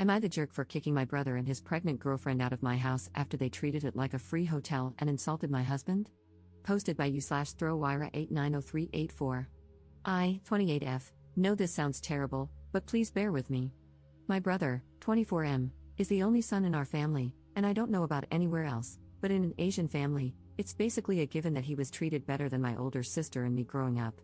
Am I the jerk for kicking my brother and his pregnant girlfriend out of my house after they treated it like a free hotel and insulted my husband? Posted by u/throwwira890384. I, 28F, know this sounds terrible, but please bear with me. My brother, 24M, is the only son in our family, and I don't know about anywhere else, but in an Asian family, it's basically a given that he was treated better than my older sister and me growing up.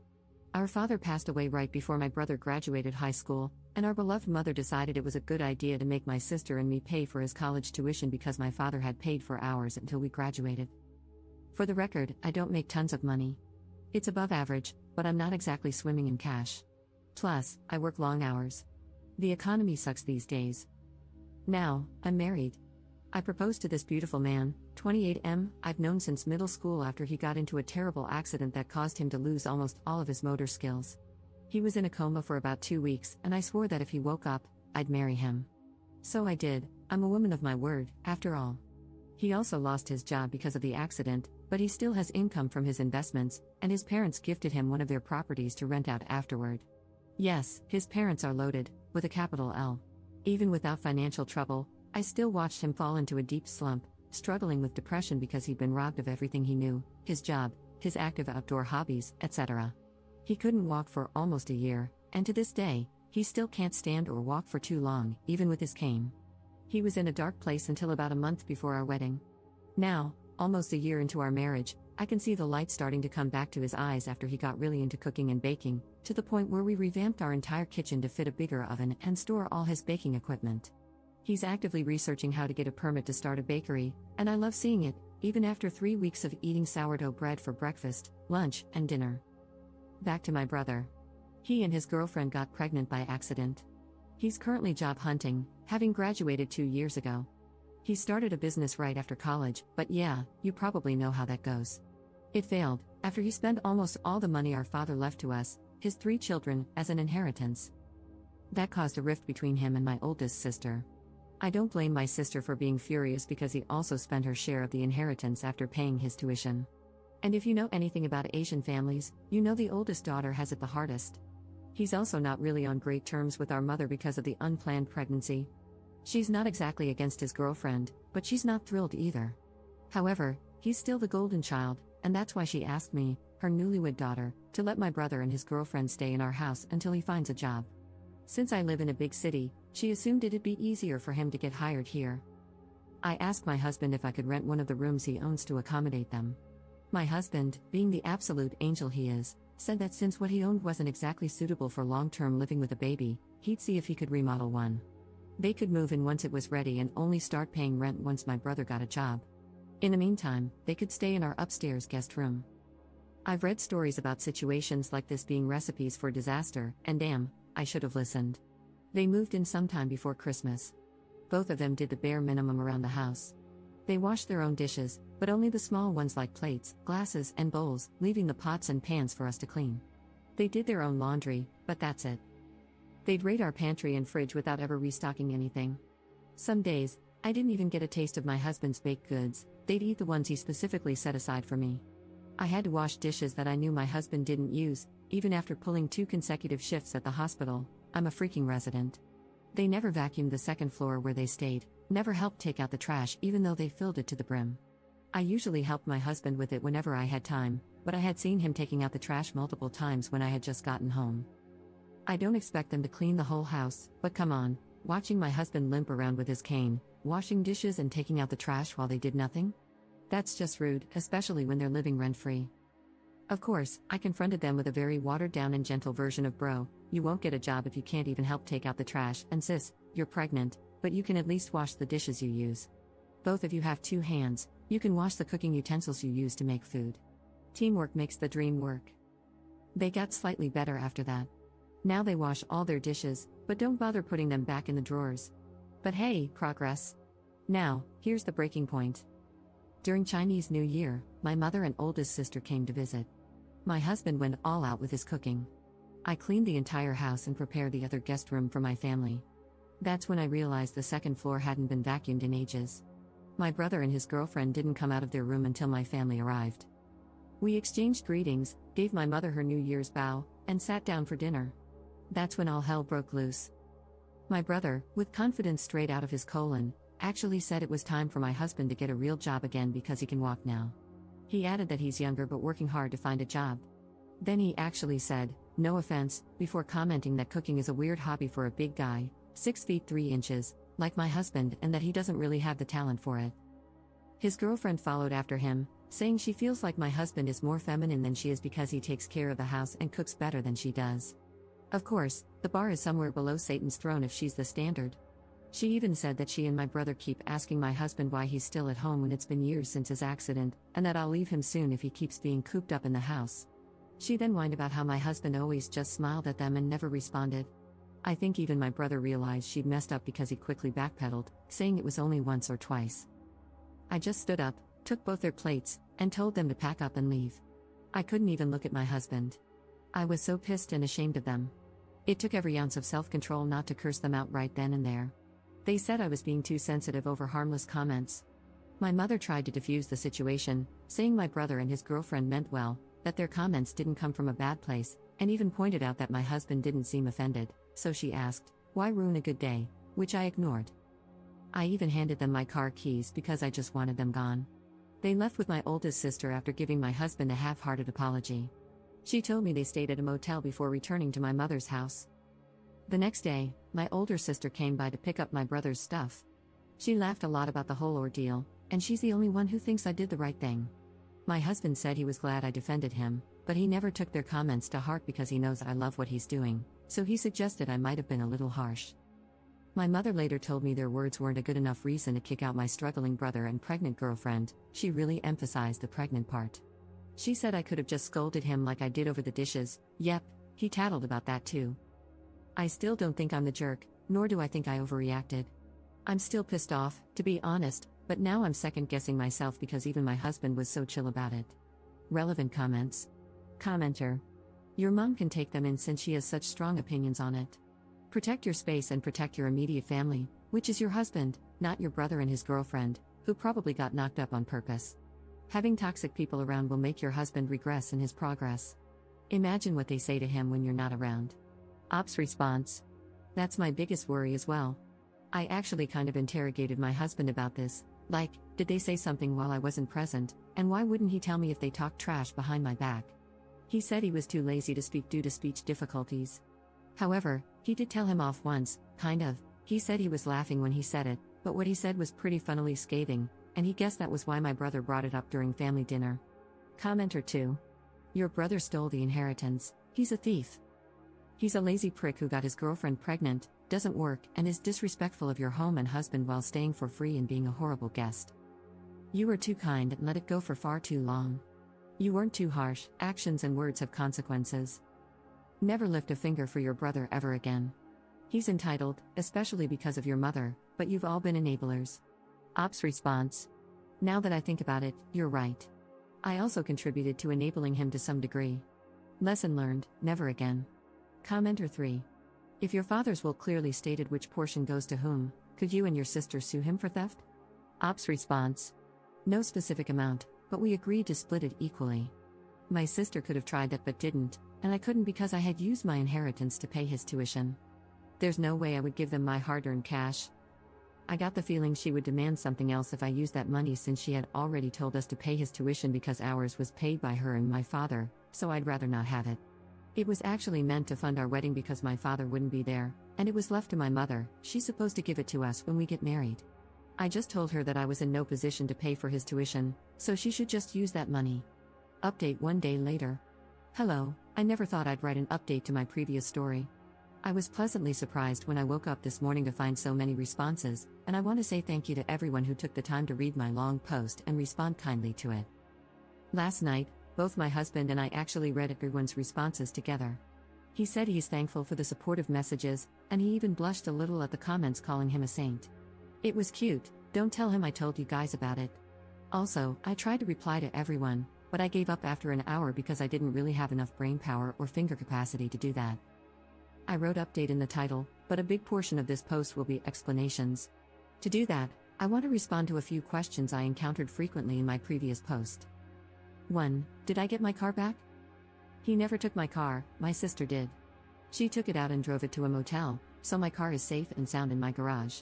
Our father passed away right before my brother graduated high school, and our beloved mother decided it was a good idea to make my sister and me pay for his college tuition because my father had paid for ours until we graduated. For the record, I don't make tons of money. It's above average, but I'm not exactly swimming in cash. Plus, I work long hours. The economy sucks these days. Now, I'm married. I proposed to this beautiful man, 28M, I've known since middle school after he got into a terrible accident that caused him to lose almost all of his motor skills. He was in a coma for about 2 weeks, and I swore that if he woke up, I'd marry him. So I did. I'm a woman of my word, after all. He also lost his job because of the accident, but he still has income from his investments, and his parents gifted him one of their properties to rent out afterward. Yes, his parents are loaded, with a capital L. Even without financial trouble, I still watched him fall into a deep slump, struggling with depression because he'd been robbed of everything he knew, his job, his active outdoor hobbies, etc. He couldn't walk for almost a year, and to this day, he still can't stand or walk for too long, even with his cane. He was in a dark place until about a month before our wedding. Now, almost a year into our marriage, I can see the light starting to come back to his eyes after he got really into cooking and baking, to the point where we revamped our entire kitchen to fit a bigger oven and store all his baking equipment. He's actively researching how to get a permit to start a bakery, and I love seeing it, even after 3 weeks of eating sourdough bread for breakfast, lunch, and dinner. Back to my brother. He and his girlfriend got pregnant by accident. He's currently job hunting, having graduated 2 years ago. He started a business right after college, but yeah, you probably know how that goes. It failed, after he spent almost all the money our father left to us, his 3 children, as an inheritance. That caused a rift between him and my oldest sister. I don't blame my sister for being furious because he also spent her share of the inheritance after paying his tuition. And if you know anything about Asian families, you know the oldest daughter has it the hardest. He's also not really on great terms with our mother because of the unplanned pregnancy. She's not exactly against his girlfriend, but she's not thrilled either. However, he's still the golden child, and that's why she asked me, her newlywed daughter, to let my brother and his girlfriend stay in our house until he finds a job. Since I live in a big city, she assumed it'd be easier for him to get hired here. I asked my husband if I could rent one of the rooms he owns to accommodate them. My husband, being the absolute angel he is, said that since what he owned wasn't exactly suitable for long-term living with a baby, he'd see if he could remodel one. They could move in once it was ready and only start paying rent once my brother got a job. In the meantime, they could stay in our upstairs guest room. I've read stories about situations like this being recipes for disaster, and damn, I should have listened. They moved in sometime before Christmas. Both of them did the bare minimum around the house. They washed their own dishes, but only the small ones like plates, glasses, and bowls, leaving the pots and pans for us to clean. They did their own laundry, but that's it. They'd raid our pantry and fridge without ever restocking anything. Some days, I didn't even get a taste of my husband's baked goods. They'd eat the ones he specifically set aside for me. I had to wash dishes that I knew my husband didn't use, even after pulling 2 consecutive shifts at the hospital. I'm a freaking resident. They never vacuumed the second floor where they stayed, never helped take out the trash even though they filled it to the brim. I usually helped my husband with it whenever I had time, but I had seen him taking out the trash multiple times when I had just gotten home. I don't expect them to clean the whole house, but come on, watching my husband limp around with his cane, washing dishes and taking out the trash while they did nothing? That's just rude, especially when they're living rent-free. Of course, I confronted them with a very watered-down and gentle version of bro, you won't get a job if you can't even help take out the trash, and sis, you're pregnant, but you can at least wash the dishes you use. Both of you have 2 hands, you can wash the cooking utensils you use to make food. Teamwork makes the dream work. They got slightly better after that. Now they wash all their dishes, but don't bother putting them back in the drawers. But hey, progress. Now, here's the breaking point. During Chinese New Year, my mother and oldest sister came to visit. My husband went all out with his cooking. I cleaned the entire house and prepared the other guest room for my family. That's when I realized the second floor hadn't been vacuumed in ages. My brother and his girlfriend didn't come out of their room until my family arrived. We exchanged greetings, gave my mother her New Year's bow, and sat down for dinner. That's when all hell broke loose. My brother, with confidence straight out of his colon, actually said it was time for my husband to get a real job again because he can walk now. He added that he's younger but working hard to find a job. Then he actually said, "No offense," before commenting that cooking is a weird hobby for a big guy, 6 feet 3 inches, like my husband, and that he doesn't really have the talent for it. His girlfriend followed after him, saying she feels like my husband is more feminine than she is because he takes care of the house and cooks better than she does. Of course, the bar is somewhere below Satan's throne if she's the standard. She even said that she and my brother keep asking my husband why he's still at home when it's been years since his accident, and that I'll leave him soon if he keeps being cooped up in the house. She then whined about how my husband always just smiled at them and never responded. I think even my brother realized she'd messed up because he quickly backpedaled, saying it was only once or twice. I just stood up, took both their plates, and told them to pack up and leave. I couldn't even look at my husband. I was so pissed and ashamed of them. It took every ounce of self-control not to curse them out right then and there. They said I was being too sensitive over harmless comments. My mother tried to defuse the situation, saying my brother and his girlfriend meant well, that their comments didn't come from a bad place, and even pointed out that my husband didn't seem offended, so she asked, "Why ruin a good day?" which I ignored. I even handed them my car keys because I just wanted them gone. They left with my oldest sister after giving my husband a half-hearted apology. She told me they stayed at a motel before returning to my mother's house. The next day, my older sister came by to pick up my brother's stuff. She laughed a lot about the whole ordeal, and she's the only one who thinks I did the right thing. My husband said he was glad I defended him, but he never took their comments to heart because he knows I love what he's doing, so he suggested I might have been a little harsh. My mother later told me their words weren't a good enough reason to kick out my struggling brother and pregnant girlfriend. She really emphasized the pregnant part. She said I could have just scolded him like I did over the dishes. Yep, he tattled about that too. I still don't think I'm the jerk, nor do I think I overreacted. I'm still pissed off, to be honest, but now I'm second-guessing myself because even my husband was so chill about it. Relevant comments. Commenter. Your mom can take them in since she has such strong opinions on it. Protect your space and protect your immediate family, which is your husband, not your brother and his girlfriend, who probably got knocked up on purpose. Having toxic people around will make your husband regress in his progress. Imagine what they say to him when you're not around. Ops response. That's my biggest worry as well. I actually kind of interrogated my husband about this, like, did they say something while I wasn't present, and why wouldn't he tell me if they talked trash behind my back? He said he was too lazy to speak due to speech difficulties. However, he did tell him off once, kind of. He said he was laughing when he said it, but what he said was pretty funnily scathing, and he guessed that was why my brother brought it up during family dinner. Commenter 2. Your brother stole the inheritance. He's a thief. He's a lazy prick who got his girlfriend pregnant, doesn't work, and is disrespectful of your home and husband while staying for free and being a horrible guest. You were too kind and let it go for far too long. You weren't too harsh. Actions and words have consequences. Never lift a finger for your brother ever again. He's entitled, especially because of your mother, but you've all been enablers. Ops response. Now that I think about it, you're right. I also contributed to enabling him to some degree. Lesson learned, never again. Commenter 3. If your father's will clearly stated which portion goes to whom, could you and your sister sue him for theft? Ops response. No specific amount, but we agreed to split it equally. My sister could have tried that but didn't, and I couldn't because I had used my inheritance to pay his tuition. There's no way I would give them my hard-earned cash. I got the feeling she would demand something else if I used that money since she had already told us to pay his tuition because ours was paid by her and my father, so I'd rather not have it. It was actually meant to fund our wedding because my father wouldn't be there, and it was left to my mother. She's supposed to give it to us when we get married. I just told her that I was in no position to pay for his tuition, so she should just use that money. Update 1 day later. Hello, I never thought I'd write an update to my previous story. I was pleasantly surprised when I woke up this morning to find so many responses, and I want to say thank you to everyone who took the time to read my long post and respond kindly to it. Last night, both my husband and I actually read everyone's responses together. He said he's thankful for the supportive messages, and he even blushed a little at the comments calling him a saint. It was cute. Don't tell him I told you guys about it. Also, I tried to reply to everyone, but I gave up after an hour because I didn't really have enough brain power or finger capacity to do that. I wrote update in the title, but a big portion of this post will be explanations. To do that, I want to respond to a few questions I encountered frequently in my previous post. 1. Did I get my car back? He never took my car, my sister did. She took it out and drove it to a motel, so my car is safe and sound in my garage.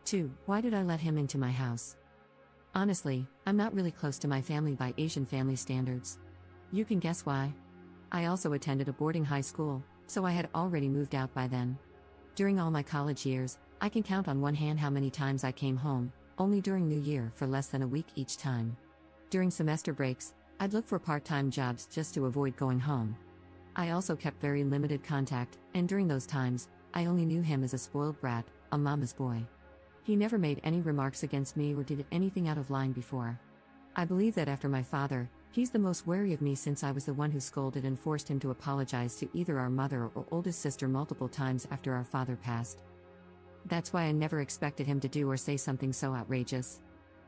2. Why did I let him into my house? Honestly, I'm not really close to my family by Asian family standards. You can guess why. I also attended a boarding high school, so I had already moved out by then. During all my college years, I can count on one hand how many times I came home, only during New Year for less than a week each time. During semester breaks, I'd look for part-time jobs just to avoid going home. I also kept very limited contact, and during those times, I only knew him as a spoiled brat, a mama's boy. He never made any remarks against me or did anything out of line before. I believe that after my father, he's the most wary of me since I was the one who scolded and forced him to apologize to either our mother or oldest sister multiple times after our father passed. That's why I never expected him to do or say something so outrageous.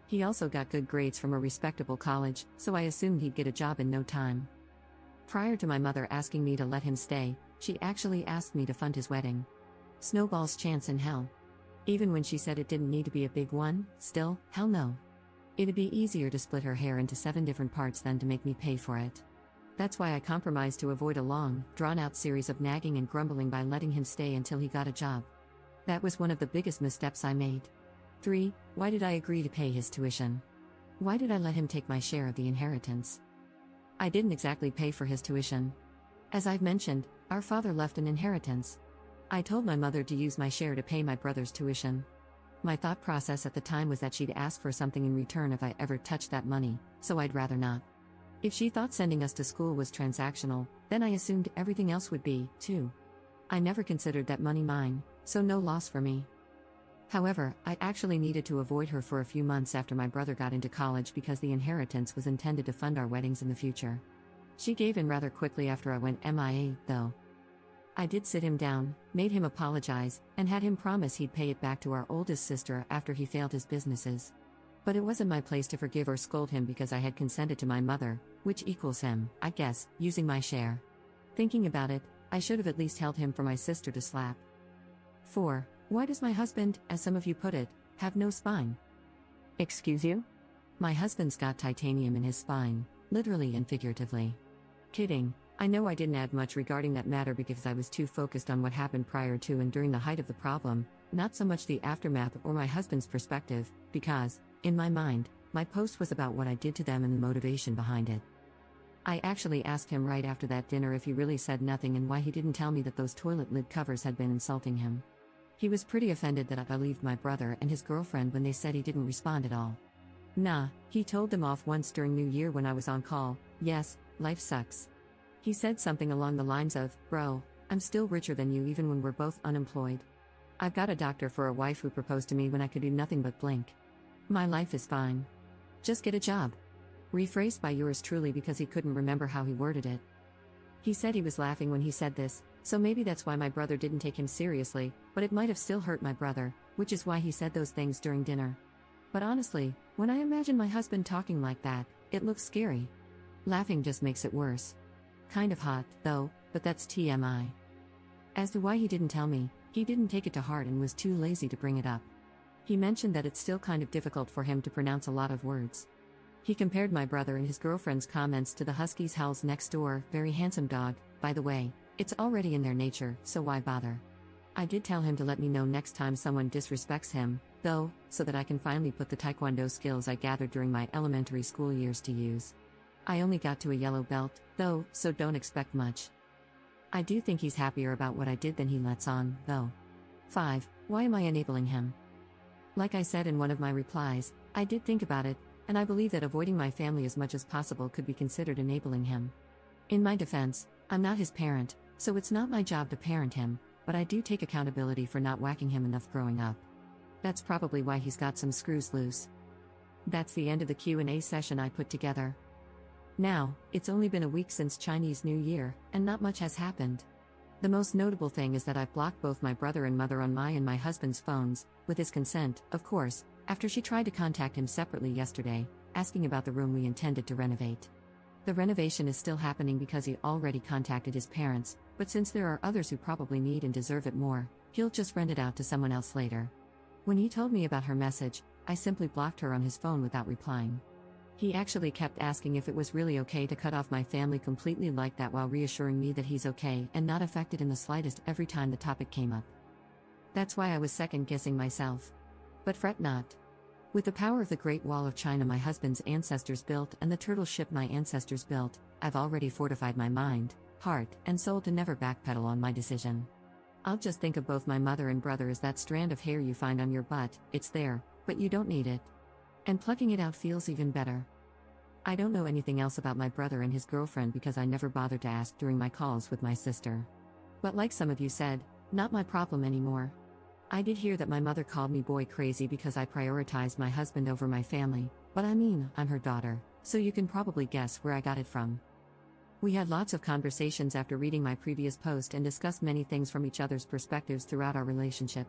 He also got good grades from a respectable college, so I assumed he'd get a job in no time. Prior to my mother asking me to let him stay, she actually asked me to fund his wedding. Snowball's chance in hell. Even when she said it didn't need to be a big one, still, hell no. It'd be easier to split her hair into 7 different parts than to make me pay for it. That's why I compromised to avoid a long, drawn-out series of nagging and grumbling by letting him stay until he got a job. That was one of the biggest missteps I made. 3. Why did I agree to pay his tuition? Why did I let him take my share of the inheritance? I didn't exactly pay for his tuition. As I've mentioned, our father left an inheritance. I told my mother to use my share to pay my brother's tuition. My thought process at the time was that she'd ask for something in return if I ever touched that money, so I'd rather not. If she thought sending us to school was transactional, then I assumed everything else would be, too. I never considered that money mine, so no loss for me. However, I actually needed to avoid her for a few months after my brother got into college because the inheritance was intended to fund our weddings in the future. She gave in rather quickly after I went MIA, though. I did sit him down, made him apologize, and had him promise he'd pay it back to our oldest sister after he failed his businesses. But it wasn't my place to forgive or scold him because I had consented to my mother, which equals him, I guess, using my share. Thinking about it, I should have at least held him for my sister to slap. 4. Why does my husband, as some of you put it, have no spine? Excuse you? My husband's got titanium in his spine, literally and figuratively. Kidding. I know I didn't add much regarding that matter because I was too focused on what happened prior to and during the height of the problem, not so much the aftermath or my husband's perspective, because, in my mind, my post was about what I did to them and the motivation behind it. I actually asked him right after that dinner if he really said nothing and why he didn't tell me that those toilet lid covers had been insulting him. He was pretty offended that I believed my brother and his girlfriend when they said he didn't respond at all. Nah, he told them off once during New Year when I was on call. Yes, life sucks. He said something along the lines of, "Bro, I'm still richer than you even when we're both unemployed. I've got a doctor for a wife who proposed to me when I could do nothing but blink. My life is fine. Just get a job." Rephrased by yours truly because he couldn't remember how he worded it. He said he was laughing when he said this, so maybe that's why my brother didn't take him seriously, but it might have still hurt my brother, which is why he said those things during dinner. But honestly, when I imagine my husband talking like that, it looks scary. Laughing just makes it worse. Kind of hot, though, but that's TMI. As to why he didn't tell me, he didn't take it to heart and was too lazy to bring it up. He mentioned that it's still kind of difficult for him to pronounce a lot of words. He compared my brother and his girlfriend's comments to the Husky's Hell's next door, very handsome dog. By the way, it's already in their nature, so why bother? I did tell him to let me know next time someone disrespects him, though, so that I can finally put the taekwondo skills I gathered during my elementary school years to use. I only got to a yellow belt, though, so don't expect much. I do think he's happier about what I did than he lets on, though. 5. Why am I enabling him? Like I said in one of my replies, I did think about it, and I believe that avoiding my family as much as possible could be considered enabling him. In my defense, I'm not his parent, so it's not my job to parent him, but I do take accountability for not whacking him enough growing up. That's probably why he's got some screws loose. That's the end of the Q&A session I put together. Now, it's only been a week since Chinese New Year, and not much has happened. The most notable thing is that I've blocked both my brother and mother on my and my husband's phones, with his consent, of course, after she tried to contact him separately yesterday, asking about the room we intended to renovate. The renovation is still happening because he already contacted his parents, but since there are others who probably need and deserve it more, he'll just rent it out to someone else later. When he told me about her message, I simply blocked her on his phone without replying. He actually kept asking if it was really okay to cut off my family completely like that while reassuring me that he's okay and not affected in the slightest every time the topic came up. That's why I was second guessing myself. But fret not. With the power of the Great Wall of China my husband's ancestors built and the turtle ship my ancestors built, I've already fortified my mind, heart, and soul to never backpedal on my decision. I'll just think of both my mother and brother as that strand of hair you find on your butt. It's there, but you don't need it. And plucking it out feels even better. I don't know anything else about my brother and his girlfriend because I never bothered to ask during my calls with my sister. But like some of you said, not my problem anymore. I did hear that my mother called me boy crazy because I prioritized my husband over my family, but I mean, I'm her daughter, so you can probably guess where I got it from. We had lots of conversations after reading my previous post and discussed many things from each other's perspectives throughout our relationship.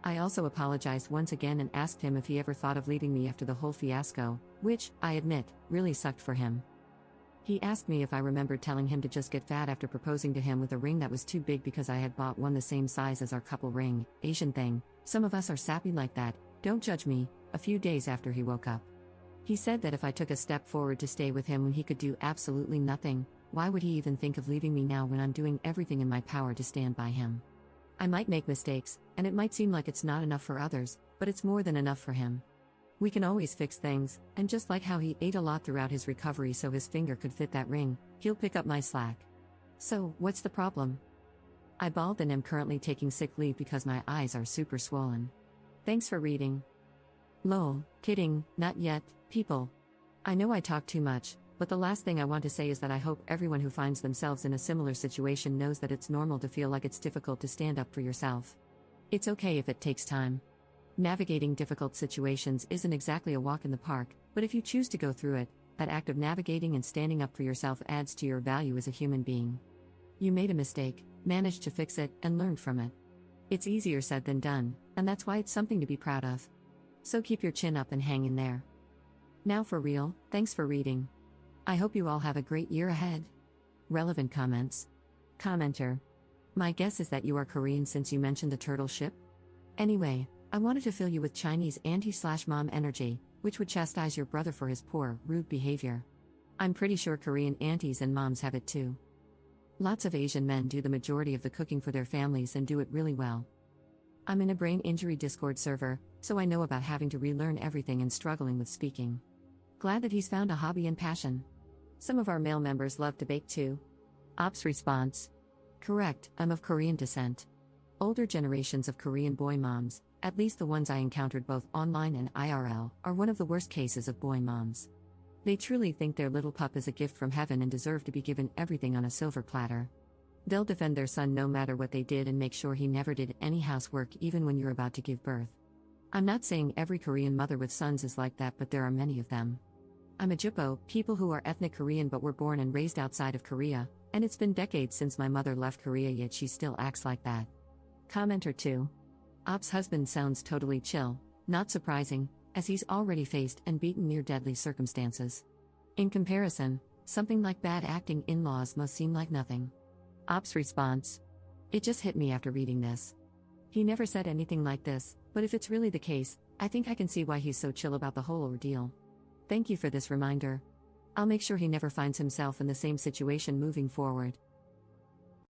I also apologized once again and asked him if he ever thought of leaving me after the whole fiasco, which, I admit, really sucked for him. He asked me if I remembered telling him to just get fat after proposing to him with a ring that was too big because I had bought one the same size as our couple ring. Asian thing, some of us are sappy like that, don't judge me. A few days after he woke up, he said that if I took a step forward to stay with him when he could do absolutely nothing, why would he even think of leaving me now when I'm doing everything in my power to stand by him? I might make mistakes, and it might seem like it's not enough for others, but it's more than enough for him. We can always fix things, and just like how he ate a lot throughout his recovery so his finger could fit that ring, he'll pick up my slack. So, what's the problem? I bawled and am currently taking sick leave because my eyes are super swollen. Thanks for reading. Lol, kidding, not yet, people. I know I talk too much, but the last thing I want to say is that I hope everyone who finds themselves in a similar situation knows that it's normal to feel like it's difficult to stand up for yourself. It's okay if it takes time. Navigating difficult situations isn't exactly a walk in the park, but if you choose to go through it, that act of navigating and standing up for yourself adds to your value as a human being. You made a mistake, managed to fix it, and learned from it. It's easier said than done, and that's why it's something to be proud of. So keep your chin up and hang in there. Now for real, thanks for reading. I hope you all have a great year ahead. Relevant comments. Commenter. My guess is that you are Korean since you mentioned the turtle ship? Anyway, I wanted to fill you with Chinese auntie/mom energy, which would chastise your brother for his poor, rude behavior. I'm pretty sure Korean aunties and moms have it too. Lots of Asian men do the majority of the cooking for their families and do it really well. I'm in a brain injury Discord server, so I know about having to relearn everything and struggling with speaking. Glad that he's found a hobby and passion. Some of our male members love to bake too. Ops response. Correct, I'm of Korean descent. Older generations of Korean boy moms, at least the ones I encountered both online and IRL, are one of the worst cases of boy moms. They truly think their little pup is a gift from heaven and deserve to be given everything on a silver platter. They'll defend their son no matter what they did and make sure he never did any housework even when you're about to give birth. I'm not saying every Korean mother with sons is like that, but there are many of them. I'm a Jippo, people who are ethnic Korean but were born and raised outside of Korea, and it's been decades since my mother left Korea yet she still acts like that. Commenter 2. Op's husband sounds totally chill, not surprising, as he's already faced and beaten near deadly circumstances. In comparison, something like bad acting in-laws must seem like nothing. Op's response. It just hit me after reading this. He never said anything like this, but if it's really the case, I think I can see why he's so chill about the whole ordeal. Thank you for this reminder. I'll make sure he never finds himself in the same situation moving forward.